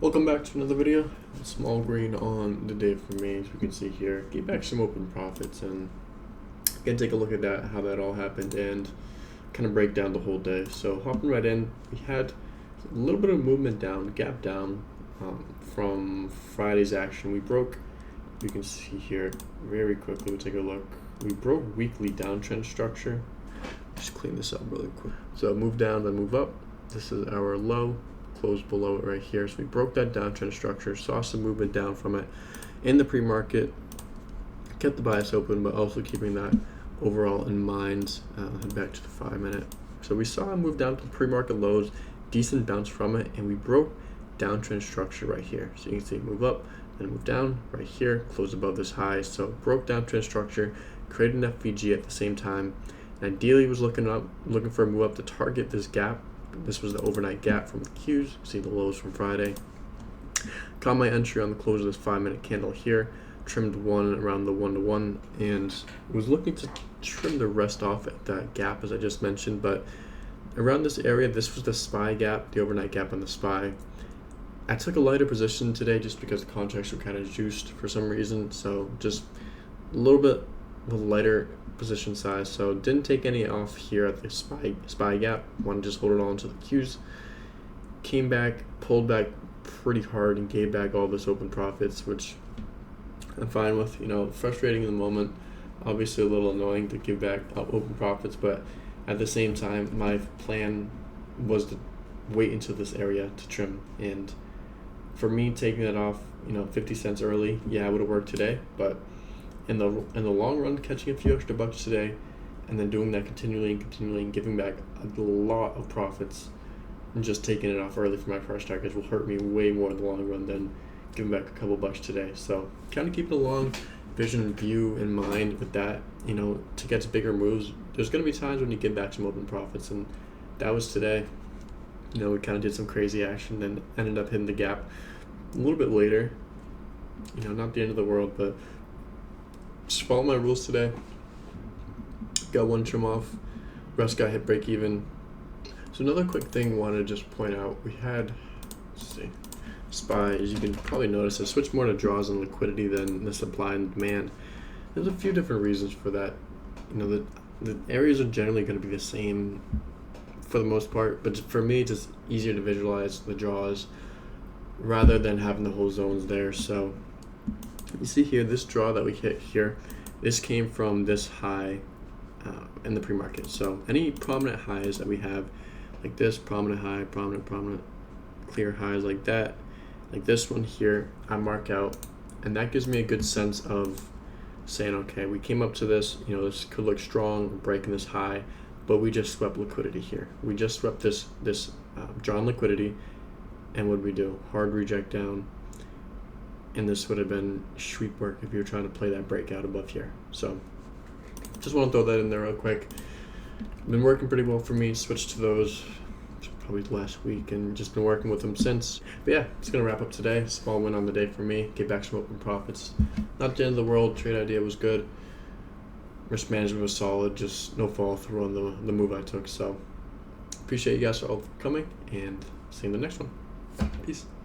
Welcome back to another video. Small green on the day for me, as you can see here. Gave back some open profits, and gonna take a look at that, how that all happened, and kind of break down the whole day. So hopping right in, we had a little bit of movement down, gap down from Friday's action. We broke, you can see here very quickly, we'll take a look. We broke weekly downtrend structure. Just clean this up really quick. So move down, then move up. This is our low. Closed below it right here. So we broke that downtrend structure, saw some movement down from it in the pre-market, kept the bias open, but also keeping that overall in mind. Head back to the 5-minute. So we saw a move down to the pre-market lows, decent bounce from it, and we broke downtrend structure right here. So you can see move up, then move down right here, close above this high. So broke downtrend structure, created an FVG at the same time. And ideally was looking for a move up to target this gap. This was the overnight gap from the Qs. See the lows from Friday. Got my entry on the close of this 5-minute candle here. Trimmed one around the 1-to-1 and was looking to trim the rest off at that gap as I just mentioned. But around this area, this was the SPY gap, the overnight gap on the SPY. I took a lighter position today just because the contracts were kind of juiced for some reason. So just a little bit of a lighter position size, so didn't take any off here at the SPY gap. Want to just hold it on to the Qs. Came back, pulled back pretty hard, and gave back all this open profits, which I'm fine with. You know, frustrating in the moment, obviously a little annoying to give back open profits, but at the same time, my plan was to wait until this area to trim. And for me, taking that off, 50 cents early, yeah, it would have worked today, but in the long run, catching a few extra bucks today, and then doing that continually and giving back a lot of profits, and just taking it off early for my price targets will hurt me way more in the long run than giving back a couple bucks today. So kind of keeping a long vision view in mind with that. To get to bigger moves, there's going to be times when you give back some open profits, and that was today. We kind of did some crazy action, then ended up hitting the gap a little bit later. Not the end of the world, but just follow my rules today. Got one trim off. Rest got hit break even. So another quick thing I wanted to just point out. We had, SPY, as you can probably notice, I switched more to draws and liquidity than the supply and demand. There's a few different reasons for that. The areas are generally going to be the same for the most part, but for me, it's just easier to visualize the draws rather than having the whole zones there. So you see here, this draw that we hit here, this came from this high in the pre-market. So any prominent highs that we have, like this prominent high, prominent, clear highs like that, like this one here, I mark out, and that gives me a good sense of saying, okay, we came up to this, this could look strong, breaking this high, but we just swept liquidity here. We just swept this drawn liquidity, and what did we do? Hard reject down. And this would have been sweep work if you're trying to play that breakout above here. So just want to throw that in there real quick. Been working pretty well for me. Switched to those probably last week and just been working with them since. But yeah, it's going to wrap up today. Small win on the day for me. Get back some open profits. Not the end of the world. Trade idea was good. Risk management was solid. Just no follow through on the move I took. So appreciate you guys all coming, and see you in the next one. Peace.